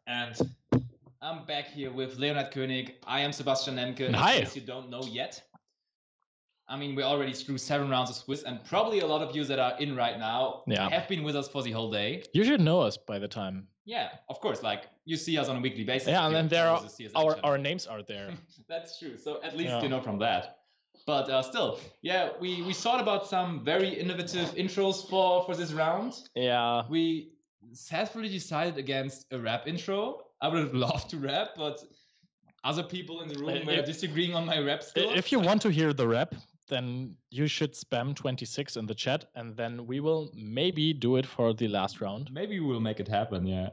And I'm back here with Leonard König. I am Sebastian Nemke, in Hi. case you don't know yet. I mean, we already through 7 rounds of Swiss, and probably a lot of you that are in right now have been with us for the whole day. You should know us by the time. Yeah, of course. Like, you see us on a weekly basis. Yeah, and then there are our names are there. That's true. So at least you know from that. But still, yeah, we thought about some very innovative intros for this round. Yeah. We sadly decided against a rap intro. I would have loved to rap, but other people in the room were disagreeing on my rap skills. If you want to hear the rap, then you should spam 26 in the chat, and then we will maybe do it for the last round. Maybe we will make it happen, yeah.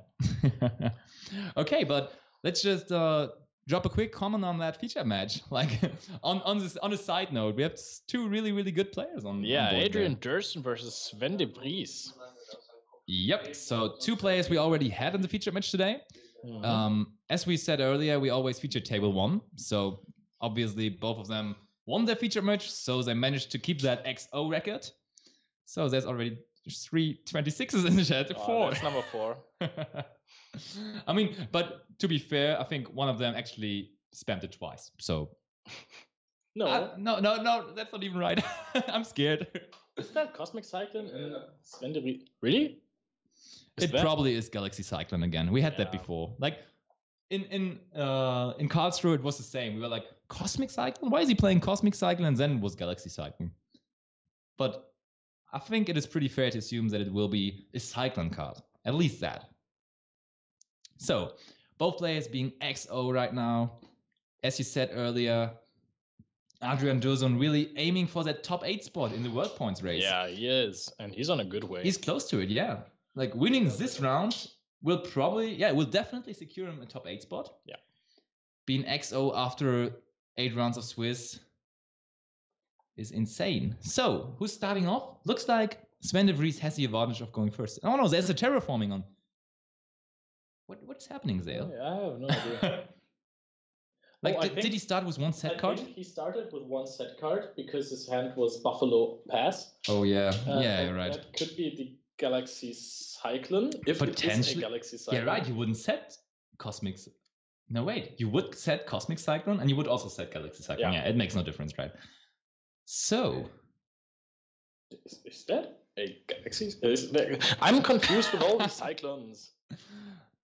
Okay, but let's just drop a quick comment on that feature match. Like on a side note, we have 2 really good players on. Yeah, on board Adrian Dursten versus Sven de Vries. Yep. So 2 players we already had in the feature match today. Mm-hmm. As we said earlier, we always feature table 1. So obviously both of them won their feature match, so they managed to keep that XO record. So there's already 3 26s in the chat. 4. That's number 4. I mean, but to be fair, I think one of them actually spammed it twice. So no, that's not even right. I'm scared. Is that Cosmic Cyclone and Sven de Vries? Really? It probably is Galaxy Cyclone again. We had that before. Like in Karlsruhe, it was the same. We were like, Cosmic Cyclone? Why is he playing Cosmic Cyclone? And then it was Galaxy Cyclone. But I think it is pretty fair to assume that it will be a Cyclone card. At least that. So, both players being XO right now. As you said earlier, Adrian Dursun really aiming for that top 8 spot in the world points race. Yeah, he is. And he's on a good way. He's close to it, yeah. Like, winning this round will definitely secure him a top 8 spot. Yeah. Being XO after 8 rounds of Swiss is insane. So, who's starting off? Looks like Sven de Vries has the advantage of going first. Oh no, there's a terraforming on. What's happening there? I have no idea. Like, did he start with 1 set card? I think he started with 1 set card because his hand was Buffalo Pass. Oh yeah, you're right. That could be the Galaxy Cyclone, if it is a Galaxy Cyclone. Yeah, right. You wouldn't set Cosmic. No, wait. You would set Cosmic Cyclone, and you would also set Galaxy Cyclone. Yeah, it makes no difference, right? So, is that a Galaxy? I'm confused with all these Cyclones.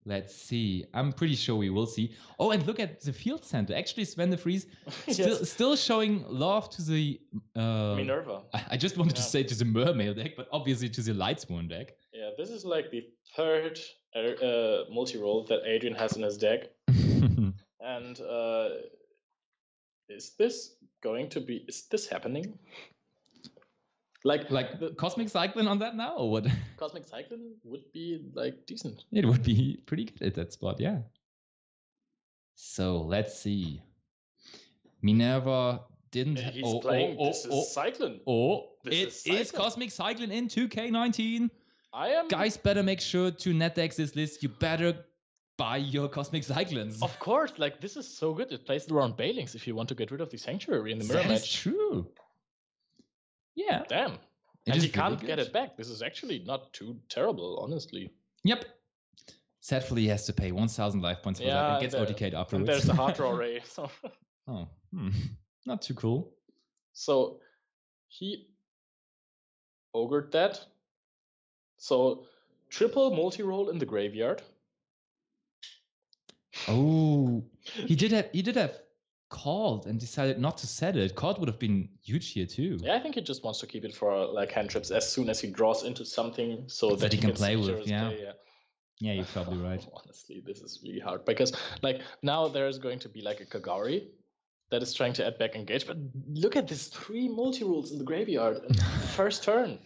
Let's see. I'm pretty sure we will see. Oh, and look at the field center. Actually, Sven de Vries still showing love to the Minerva. I just wanted to say to the Mermail deck, but obviously to the Lightsworn deck. Yeah, this is like the 3rd multi-role that Adrian has in his deck. And is this happening? Like the Cosmic Cyclone on that now, or what? Cosmic Cyclone would be like decent. It would be pretty good at that spot, yeah. So let's see. Minerva didn't. He's playing. This is Cyclone. It is Cosmic Cyclone in 2K19. Guys, better make sure to net deck this list. You better buy your Cosmic Cyclones. Of course, like this is so good. It plays around Bailings if you want to get rid of the Sanctuary in the mirror match. That's true. Yeah. Damn. And he can't get it back. This is actually not too terrible, honestly. Yep. Sadly, he has to pay 1,000 life points for that and gets OTK'd afterwards. And there's the hard draw ray. So. Not too cool. So he ogred that. So triple multi-roll in the graveyard. Oh, he did have called and decided not to set it. Called would have been huge here too. Yeah, I think he just wants to keep it for like hand trips as soon as he draws into something so that he can play with. Yeah, you're probably right. Honestly, this is really hard because like now there's going to be like a Kagari that is trying to add back engage, but look at this 3 multi-rules in the graveyard and first turn.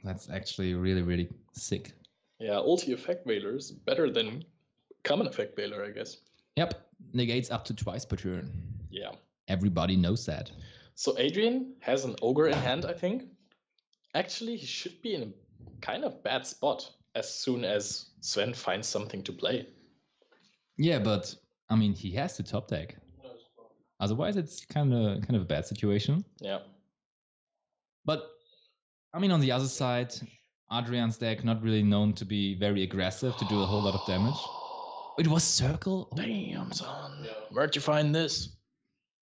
That's actually really sick. Yeah, ulti effect Veiler is better than common effect Veiler, I guess. Yep. Negates up to twice per turn. Yeah. Everybody knows that. So Adrian has an ogre in hand, I think. Actually, he should be in a kind of bad spot as soon as Sven finds something to play. Yeah, but I mean, he has to top deck. Otherwise, it's kind of a bad situation. Yeah. But I mean, on the other side, Adrian's deck not really known to be very aggressive to do a whole lot of damage. It was Circle? Damn, son. Yeah. Where'd you find this?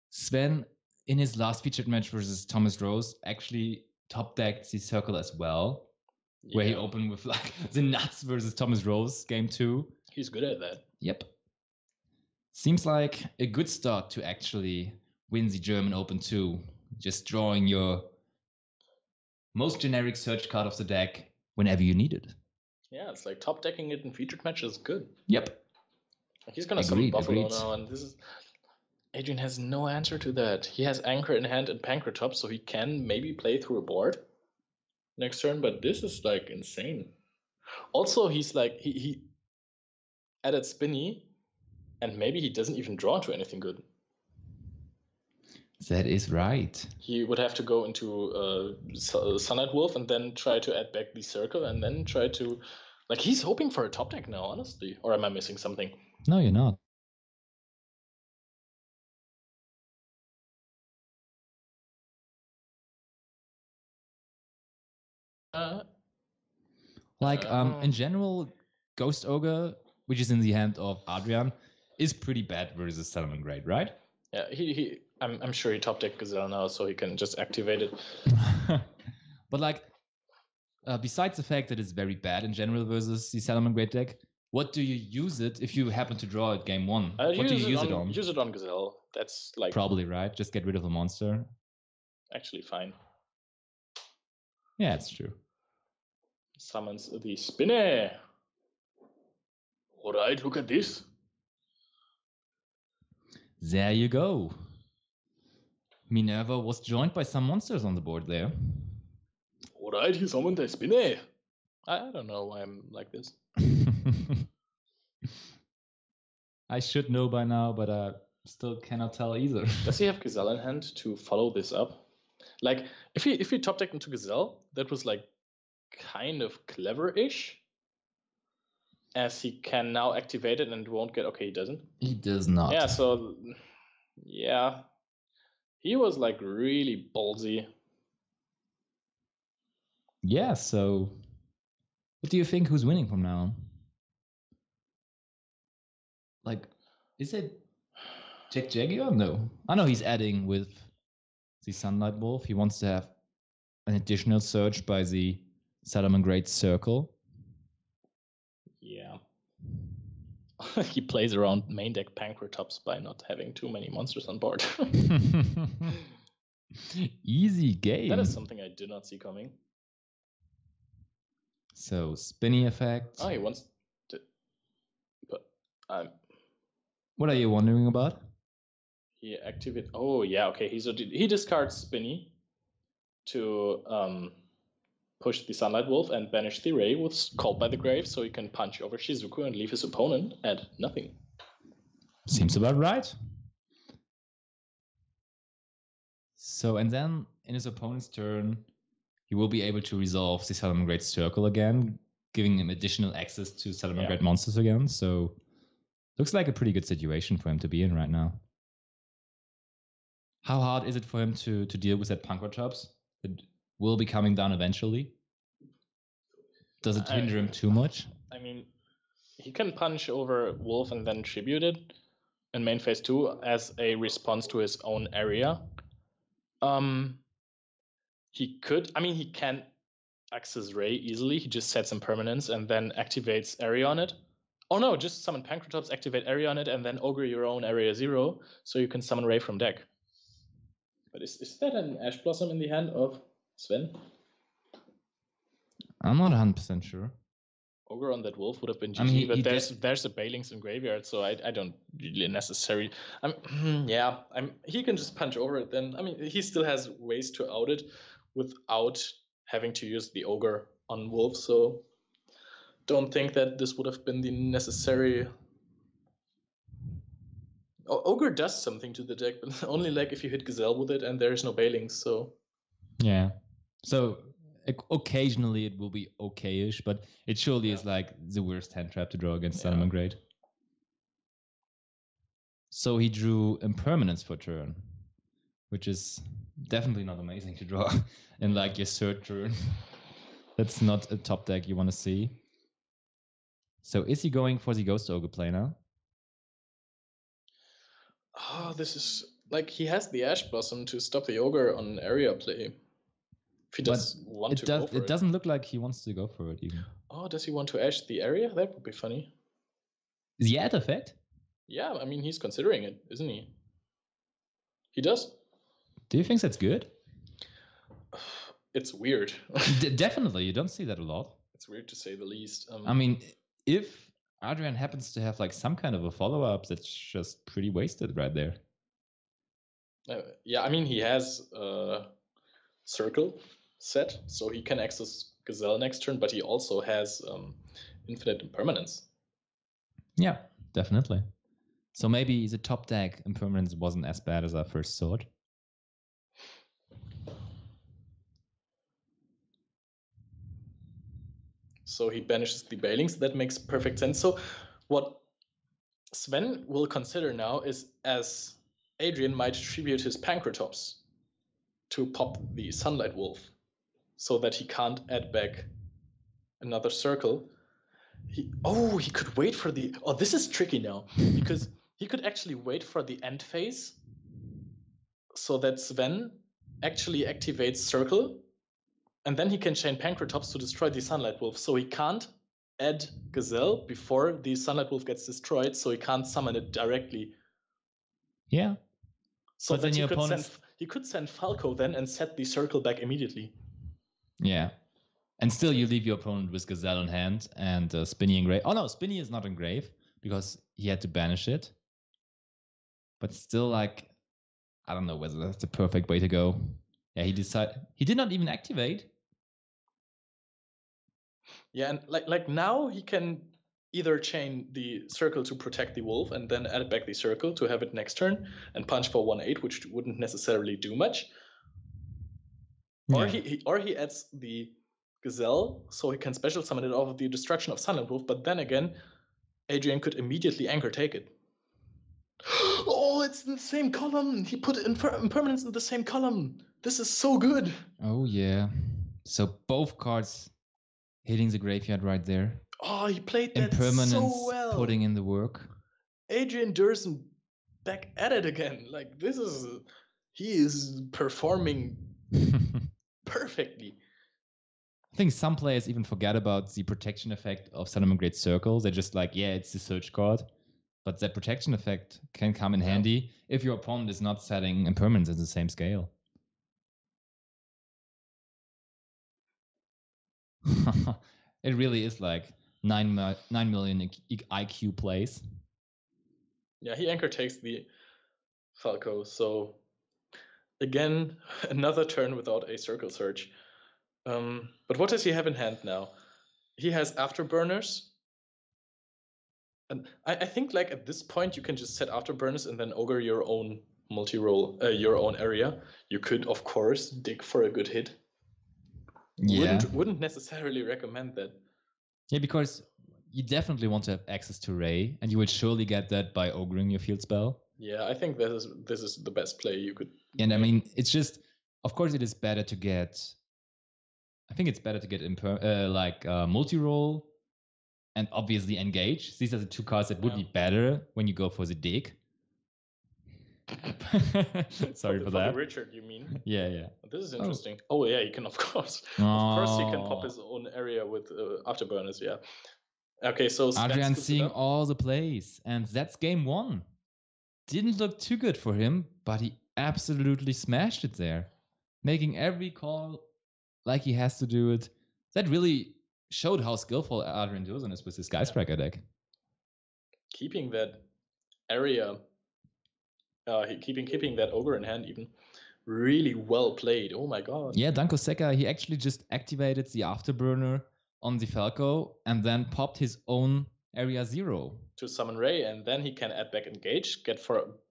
Sven, in his last featured match versus Thomas Rose, actually top decked the Circle as well. Yeah. Where he opened with like the nuts versus Thomas Rose, game 2. He's good at that. Yep. Seems like a good start to actually win the German Open 2. Just drawing your most generic search card of the deck whenever you need it. Yeah, it's like top decking it in featured matches is good. Yep. He's gonna summon Buffalo now, and this is Adrian has no answer to that. He has Anchor in hand and Pancratops, so he can maybe play through a board next turn, but this is like insane. Also, he's like he added Spinny, and maybe he doesn't even draw into anything good. That is right. He would have to go into Sunlight Wolf and then try to add back the Circle and then try to... Like, he's hoping for a top deck now, honestly. Or am I missing something? No, you're not. In general, Ghost Ogre, which is in the hand of Adrian, is pretty bad versus Salamangreat, right? Yeah, I'm sure he top decked Gazelle now, so he can just activate it. But like, besides the fact that it's very bad in general versus the Salamangreat deck, what do you use it if you happen to draw it game 1? What do you use it on? Use it on Gazelle. That's like... Probably, right? Just get rid of a monster. Actually fine. Yeah, it's true. Summons the Spinner. Alright, look at this. There you go. Minerva was joined by some monsters on the board there. Alright, he summoned a Spinner. I don't know why I'm like this. I should know by now, but I still cannot tell either. Does he have Gazelle in hand to follow this up? Like, if he top decked into Gazelle, that was like kind of clever-ish. As he can now activate it and won't get... Okay, he doesn't. He does not. Yeah, so... Yeah. He was like really ballsy. Yeah, so... What do you think who's winning from now on? Like, is it Jack Jaguar? No. I know he's adding with the Sunlight Wolf. He wants to have an additional search by the Salamangreat Circle. Yeah. He plays around main deck Pancratops by not having too many monsters on board. Easy game. That is something I did not see coming. So, spinny effect. Oh, he wants to... But what are you wondering about? He activates... Oh, yeah, okay. He discards Spinny to push the Sunlight Wolf and banish the Ray with Called by the Grave, so he can punch over Shizuku and leave his opponent at nothing. Seems about right. So, and then in his opponent's turn, he will be able to resolve the Salamangreat Circle again, giving him additional access to Salamangreat monsters again. So, looks like a pretty good situation for him to be in right now. How hard is it for him to deal with that Pancratops? It will be coming down eventually. Does it hinder him too much? I mean, he can punch over Wolf and then tribute it in main phase 2 as a response to his own area. He can access Ray easily. He just sets some permanence and then activates area on it. Oh no, just summon Pancratops, activate area on it, and then ogre your own area 0, so you can summon Ray from deck. But is that an Ash Blossom in the hand of Sven? I'm not 100% sure. Ogre on that wolf would have been GG, but there's a Balings in graveyard, so I don't really necessarily... he can just punch over it then. I mean, he still has ways to out it without having to use the Ogre on wolf, so don't think that this would have been the necessary... Ogre does something to the deck, but only like if you hit Gazelle with it and there's no Balings, so... Yeah. So occasionally it will be okay-ish, but it surely is like the worst hand trap to draw against Salamangreat. So he drew Impermanence for turn, which is definitely not amazing to draw in like your third turn. That's not a top deck you want to see. So is he going for the Ghost Ogre play now? Oh, this is like he has the Ash Blossom to stop the Ogre on area play. If he does want to go for it. It doesn't look like he wants to go for it even. Oh, does he want to Ash the area? That would be funny. Is he at effect? Yeah, I mean, he's considering it, isn't he? He does. Do you think that's good? It's weird. Definitely, you don't see that a lot. It's weird to say the least. I mean, if Adrian happens to have like some kind of a follow-up, that's just pretty wasted right there. Yeah, I mean, he has a circle set, so he can access Gazelle next turn, but he also has infinite impermanence. Yeah, definitely. So maybe the top deck impermanence wasn't as bad as I first thought. So he banishes the Bailings. That makes perfect sense. So what Sven will consider now is, as Adrian might tribute his Pancratops to pop the Sunlight Wolf so that he can't add back another circle. He could wait for the... Oh, this is tricky now, because he could actually wait for the end phase so that Sven actually activates Circle, and then he can chain Pancratops to destroy the Sunlight Wolf. So he can't add Gazelle before the Sunlight Wolf gets destroyed, so he can't summon it directly. Yeah. So then he could send Falco then and set the Circle back immediately. Yeah. And still you leave your opponent with Gazelle in hand and Spinny in grave. Oh no, Spinny is not in grave because he had to banish it. But still, like, I don't know whether that's the perfect way to go. Yeah, he did not even activate. Yeah, and like now he can either chain the Circle to protect the Wolf and then add back the Circle to have it next turn and punch for 1/8, which wouldn't necessarily do much. Yeah. Or he adds the Gazelle so he can special summon it off of the destruction of Sunlight Wolf, but then again, Adrian could immediately anchor take it. Oh, it's in the same column. He put impermanence in the same column. This is so good. Oh yeah. So both cards hitting the graveyard right there. Oh, he played that so well. Putting in the work. Adrian Durson back at it again. Like, he is performing perfectly. I think some players even forget about the protection effect of Salamangreat Great Circle. They're just like, yeah, it's the search card. But that protection effect can come in handy if your opponent is not setting impermanence at the same scale. It really is like 9 million IQ plays. Yeah, he anchor takes the Falco. So again, another turn without a circle search. But what does he have in hand now? He has Afterburners. And I think like at this point you can just set Afterburners and then ogre your own multi-roll, your own area. You could, of course, dig for a good hit. Yeah. Wouldn't necessarily recommend that. Yeah, because you definitely want to have access to Ray, and you will surely get that by ogring your field spell. Yeah, I think this is the best play you could. And make. I mean, it's just, of course, it is better to get. I think it's better to get multi-roll, and obviously engage. These are the two cards that would be better when you go for the dig. Sorry for that. Richard, you mean? Yeah. This is interesting. Oh yeah, he can of course. Of course, he can pop his own area with Afterburners. Yeah. Okay, so Adrian seeing all the plays, and that's game 1. Didn't look too good for him, but he absolutely smashed it there, making every call like he has to do it. That really showed how skillful Adrian Durson is with his Geiststriker deck. Keeping that area, keeping that ogre in hand, even really well played. Oh my god. Yeah, Danko Seka, he actually just activated the Afterburner on the Falco and then popped his own area 0 to summon Ray, and then he can add back engage,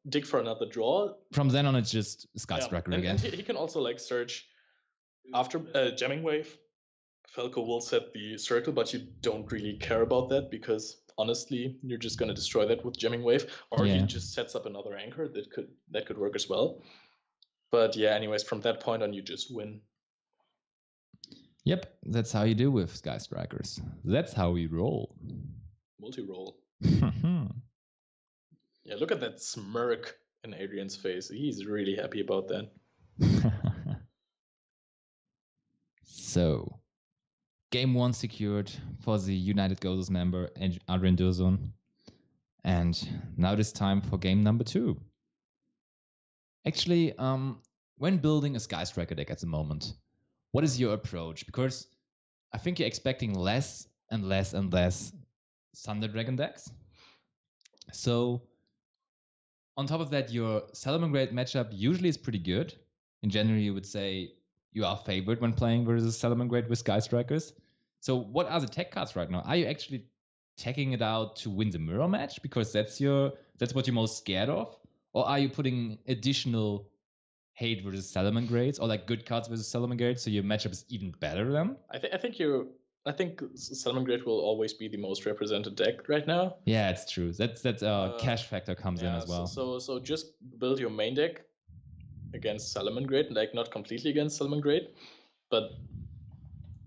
dig for another draw. From then on, it's just Geiststriker again. He can also like search after Jamming Wave. Falco will set the circle, but you don't really care about that because honestly, you're just going to destroy that with Jamming Wave, or he just sets up another anchor that could work as well. But yeah, anyways, from that point on, you just win. Yep, that's how you do with Sky Strikers. That's how we roll. Multi-roll. Yeah, look at that smirk in Adrian's face. He's really happy about that. So, game 1 secured for the United Gozos member, Adrian Durzon. And now it is time for game number 2. Actually, when building a Sky Striker deck at the moment, what is your approach? Because I think you're expecting less and less and less Thunder Dragon decks. So, on top of that, your Salamangreat matchup usually is pretty good. In general, you would say you are favored when playing versus Salamangreat with Sky Strikers. So, what are the tech cards right now? Are you actually teching it out to win the mirror match because that's what you're most scared of, or are you putting additional hate versus Salamangreats or like good cards versus Salamangreats so your matchup is even better then? I think Salamangreat will always be the most represented deck right now. Yeah, it's true. That's cash factor comes in as well. So just build your main deck against Salamangreat, like not completely against Salamangreat, but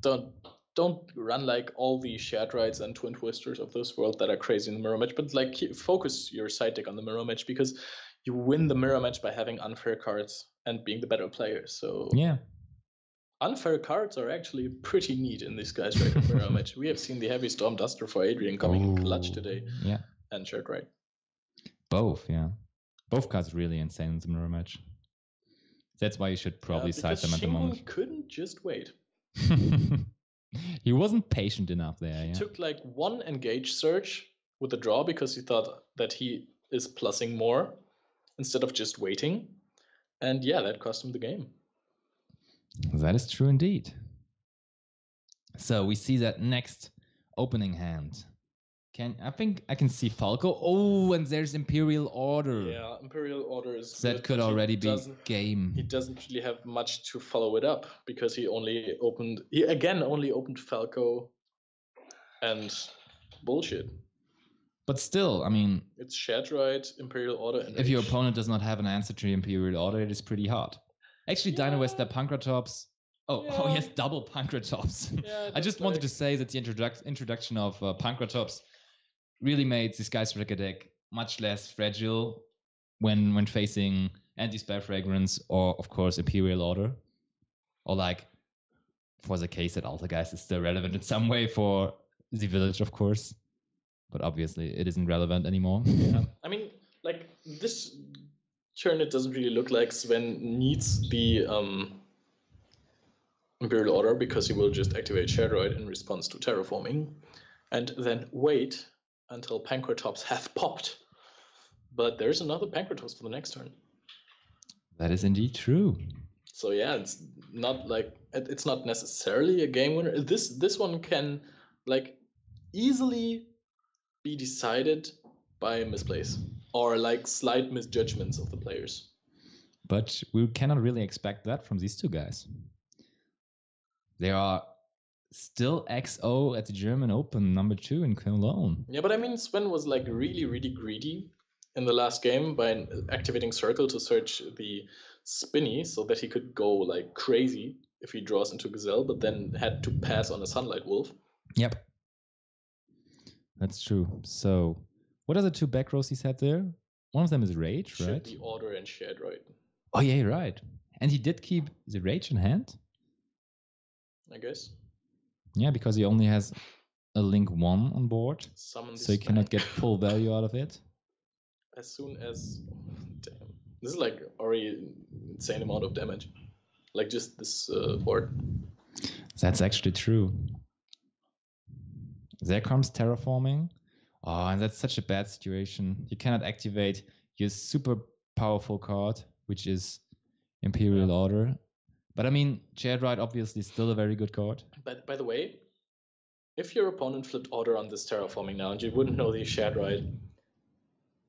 don't run like all the Shared Rights and Twin Twisters of this world that are crazy in the mirror match, but like focus your side deck on the mirror match because you win the mirror match by having unfair cards and being the better player. So yeah, unfair cards are actually pretty neat in this Sky Striker mirror match. We have seen the Heavy Storm Duster for Adrian coming clutch today. Yeah. And Shared Right. Both, yeah. Both cards really insane in the mirror match. That's why you should probably side them at the moment. Shingun couldn't just wait. He wasn't patient enough there. He took like one engage search with a draw because he thought that he is plussing more instead of just waiting. And yeah, that cost him the game. That is true indeed. So we see that next opening hand. I think I can see Falco. Oh, and there's Imperial Order. Yeah, Imperial Order is that could already be game. He doesn't really have much to follow it up because he only opened Falco and bullshit. But still, I mean, it's Shared Right, Imperial Order, and if your opponent does not have an answer to Imperial Order, it is pretty hard. Actually, Dino Wester Pankratops. Oh yes, double Pankratops. I just wanted to say that the introduction of Pankratops really made the Sky Striker deck much less fragile when facing Anti-Spell Fragrance or, of course, Imperial Order. Or like, for the case that Altergeist is still relevant in some way for the village, of course. But obviously, it isn't relevant anymore. Yeah, I mean, like, this turn, it doesn't really look like Sven needs the Imperial Order because he will just activate Shadowite in response to terraforming and then wait until Pankratops have popped. But there's another Pankratops for the next turn. That is indeed true. So yeah, it's not necessarily a game winner. This one can like easily be decided by misplays or like slight misjudgments of the players. But we cannot really expect that from these two guys. They are still XO at the German Open #2 in Cologne. Yeah, but I mean, Sven was like really, really greedy in the last game by activating Circle to search the Spinny so that he could go like crazy if he draws into Gazelle, but then had to pass on a Sunlight Wolf. Yep. That's true. So, what are the two back rows he had there? One of them is Rage, right? Should be Order and Shared Right. Oh yeah, right. And he did keep the Rage in hand? I guess. Yeah, because he only has a Link 1 on board. So he cannot get full value out of it. As soon as... Damn. This is like already an insane amount of damage. Like just this board. That's actually true. There comes Terraforming. Oh, and that's such a bad situation. You cannot activate your super powerful card, which is Imperial Order. But I mean, Shared Right obviously is still a very good card. But by the way, if your opponent flipped Order on this Terraforming now and you wouldn't know the Shared Right,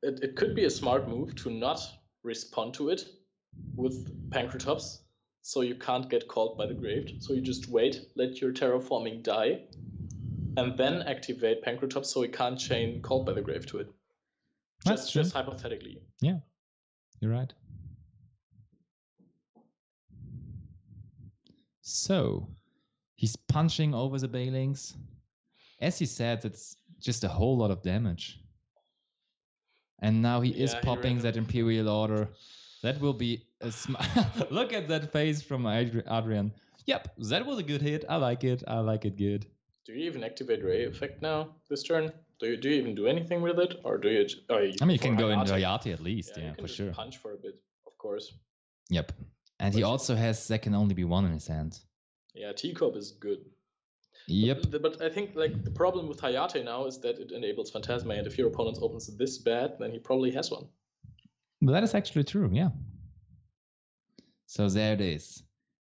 it could be a smart move to not respond to it with Pankratops, so you can't get called by the Graved. So you just wait, let your Terraforming die, and then activate Pankratops so he can't chain called by the Grave to it. Just hypothetically. Yeah, you're right. So, He's punching over the bailings. As you said, it's just a whole lot of damage. And now he is popping that Imperial Order. That will be a look at that face from Adrian. Yep, that was a good hit. I like it. I like it good. Do you even activate Ray Effect now this turn? Do you even do anything with it? Or do you... I mean, you can go into Hayate at least, yeah, for sure. Punch for a bit, of course. Yep. And he also has There Can Only Be One in his hand. Yeah, Teacup is good. Yep. But I think like the problem with Hayate now is that it enables Phantasma, and if your opponent opens this bad, then he probably has one. But that is actually true, yeah. So there it is.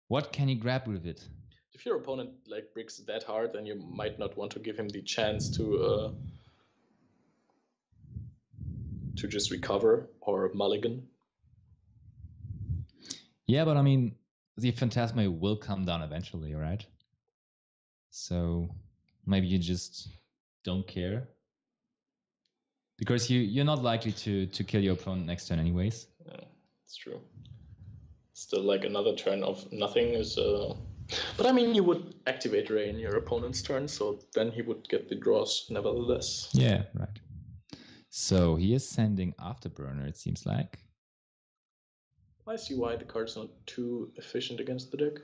What can he grab with it? If your opponent like bricks that hard, then you might not want to give him the chance to just recover or mulligan. Yeah, but I mean, the Phantasma will come down eventually, right? So maybe you just don't care. Because you're not likely to kill your opponent next turn anyways. Yeah, it's true. Still, like another turn of nothing is... But I mean, you would activate Ray in your opponent's turn, so then he would get the draws nevertheless. Yeah, right. So he is sending Afterburner, it seems like. I see why the card's not too efficient against the deck.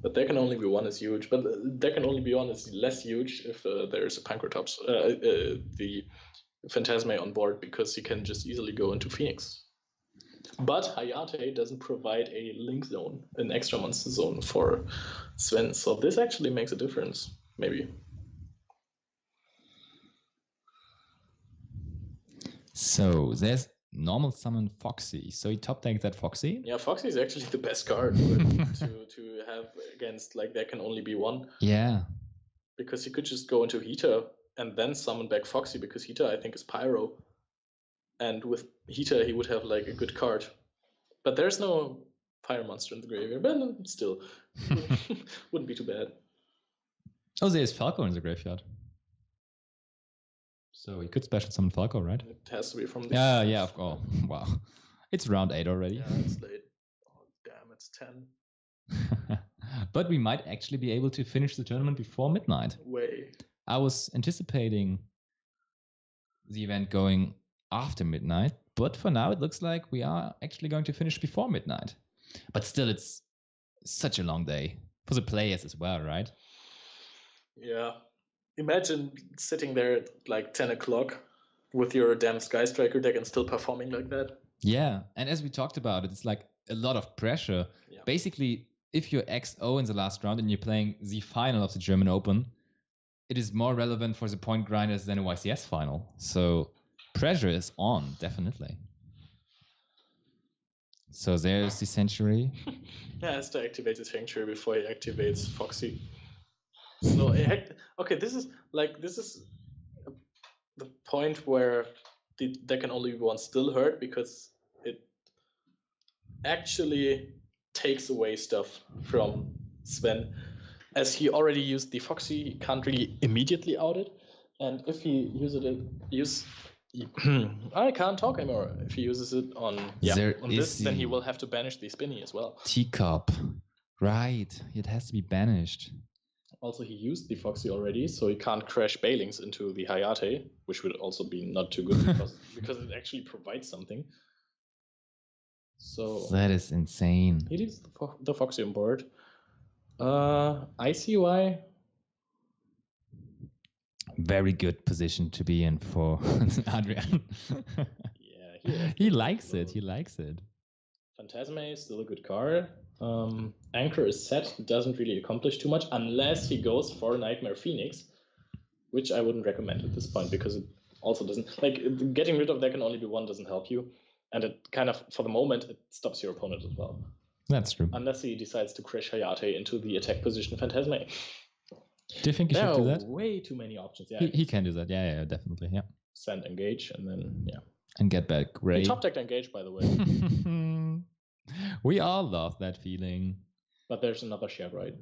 But There Can Only Be One is huge, but There Can Only Be One is less huge if there's a Pancratops, the Phantasma on board, because he can just easily go into Phoenix. But Hayate doesn't provide a link zone, an extra monster zone for Sven, so this actually makes a difference, maybe. So there's normal summon Foxy. So he top decks that Foxy? Yeah, Foxy is actually the best card to have against, like, There Can Only Be One. Yeah. Because he could just go into Heater and then summon back Foxy, because Heater, I think, is Pyro. And with Heater, he would have, like, a good card. But there's no fire monster in the graveyard, but still, wouldn't be too bad. Oh, there's Falco in the graveyard. So he could special summon Falco, right? It has to be from the... Yeah, of course. Oh, wow. It's round 8 already. Yeah, it's late. Oh, damn, it's 10. But we might actually be able to finish the tournament before midnight. Way. I was anticipating the event going after midnight, but for now it looks like we are actually going to finish before midnight. But still, it's such a long day for the players as well, right? Yeah. Imagine sitting there at like 10 o'clock with your damn Sky Striker deck and still performing like that. Yeah, and as we talked about, it's like a lot of pressure. Yeah. Basically, if you're XO in the last round and you're playing the final of the German Open, it is more relevant for the point grinders than a YCS final. So pressure is on, definitely. So there's the Sanctuary. Yeah, has to activate the Sanctuary before he activates Foxy. So, okay, this is the point where There Can Only Be One still hurt, because it actually takes away stuff from Sven. As he already used the Foxy, he can't really immediately out it. And if he I can't talk anymore. If he uses it on this, then he will have to banish the Spinny as well. Teacup. Right, it has to be banished. Also, he used the Foxy already, so he can't crash Bailings into the Hayate, which would also be not too good because it actually provides something. So that is insane. He leaves the Foxy on board. I see why. Very good position to be in for Adrian. Yeah, he likes it. He likes it. Phantasma is still a good card. Anchor is set, doesn't really accomplish too much unless he goes for Nightmare Phoenix, which I wouldn't recommend at this point, because it also doesn't, like, getting rid of There Can Only Be One doesn't help you, and it kind of, for the moment, it stops your opponent as well. That's true. Unless he decides to crash Hayate into the attack position Phantasma. Do you think he should do that? Way too many options. Yeah, he can do that. Yeah, definitely. Yeah. Send Engage, and then and get back Ray. He top decked Engage, by the way. We all love that feeling. But there's another share, right?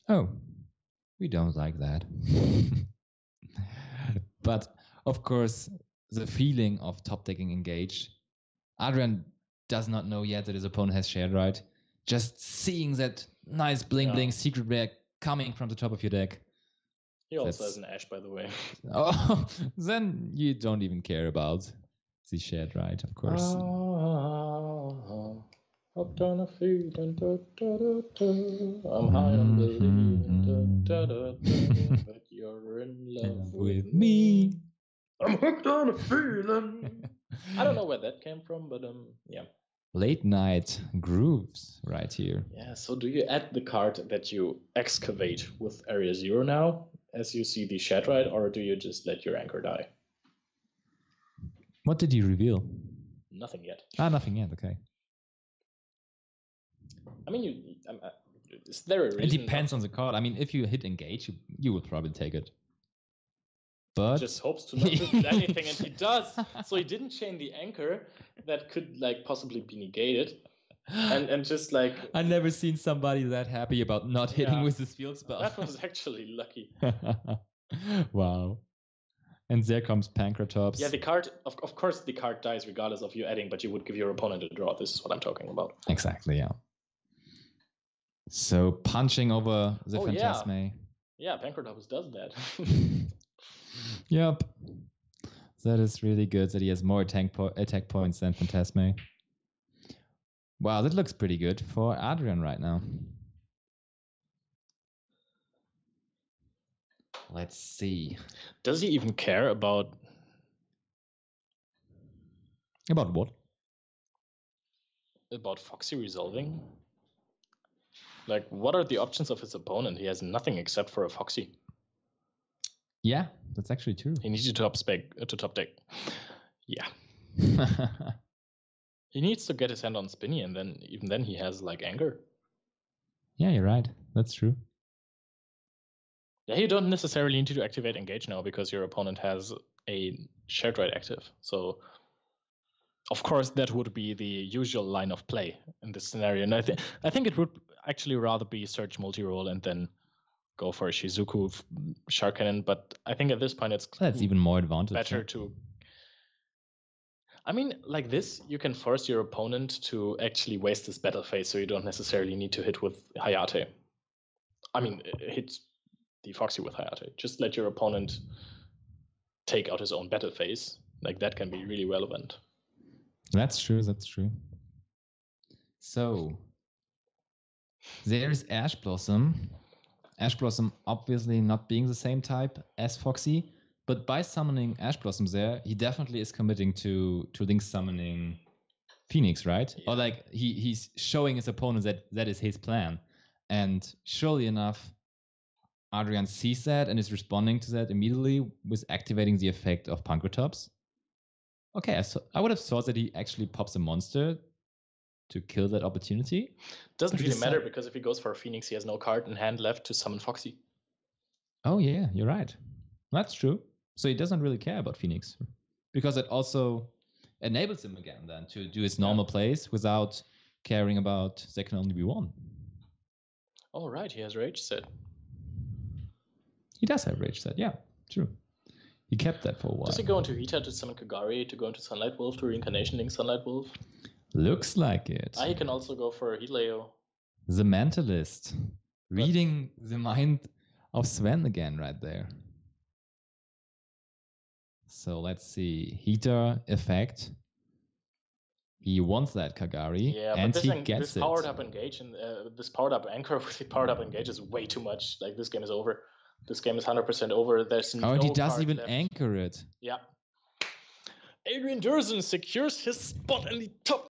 Oh, we don't like that. But of course, the feeling of top decking Engage, Adrian does not know yet that his opponent has shared right. Just seeing that nice bling bling secret rare coming from the top of your deck. He also has an Ash, by the way. Oh, then you don't even care about the shared right, of course. Hooked on a feeling, I'm high on believing, but you're in love with me. I'm hooked on a feeling. I don't know where that came from, but yeah. Late night grooves right here. Yeah, so do you add the card that you excavate with Area 0 now, as you see the Shadrate, or do you just let your anchor die? What did you reveal? Nothing yet. Nothing yet, okay. I mean, is there a reason? It depends on the card. I mean, if you hit engage, you will probably take it. But he just hopes to not do anything, and he does. So he didn't chain the anchor that could like possibly be negated. And just like I've never seen somebody that happy about not hitting with his field spell. That was actually lucky. Wow. And there comes Pancratops. Yeah, the card, of course, the card dies regardless of you adding, but you would give your opponent a draw. This is what I'm talking about. Exactly, yeah. So punching over the Phantasme. Yeah, Pancratops does that. Yep. That is really good that he has more attack points than Phantasme. Wow, that looks pretty good for Adrian right now. Let's see. Does he even care about... About what? About Foxy resolving? Like, what are the options of his opponent? He has nothing except for a Foxy. Yeah, that's actually true. He needs to top deck. Yeah. He needs to get his hand on Spinny, and then even then he has like anger. Yeah, you're right. That's true. Yeah, you don't necessarily need to activate engage now because your opponent has a shared right active. So, of course, that would be the usual line of play in this scenario. And I think it would actually rather be search multi-roll and then go for a Shizuku Shark Cannon. But I think at this point that's even more advantage. Better to... I mean, like this, you can force your opponent to actually waste his battle phase, so you don't necessarily need to hit with Hayate. I mean, hit the Foxy with Hayate. Just let your opponent take out his own battle phase. Like, that can be really relevant. That's true, that's true. So, there's Ash Blossom. Ash Blossom obviously not being the same type as Foxy, but by summoning Ash Blossom there, he definitely is committing to Link summoning Phoenix, right? Yeah. Or like he's showing his opponents that is his plan. And surely enough, Adrian sees that and is responding to that immediately with activating the effect of Pancratops. Okay, I would have thought that he actually pops a monster to kill that opportunity. Doesn't really matter because if he goes for a Phoenix, he has no card in hand left to summon Foxy. Oh yeah, you're right. That's true. So he doesn't really care about Phoenix because it also enables him again then to do his normal plays without caring about there can only be one. Oh right, he has Rage Set. He does have Rage Set, yeah, true. He kept that for a while. Does he go into Hita to summon Kagari, to go into Sunlight Wolf, to Reincarnation Link Sunlight Wolf? Looks like it. He can also go for Hileo. The Mentalist. Reading the mind of Sven again right there. So let's see. Heater effect. He wants that Kagari, and he gets this powered up engage and this powered up anchor with the powered up engage is way too much. Like this game is over. This game is 100% over. There's no and he does even left. Anchor it. Yeah. Adrian Durzen secures his spot in the top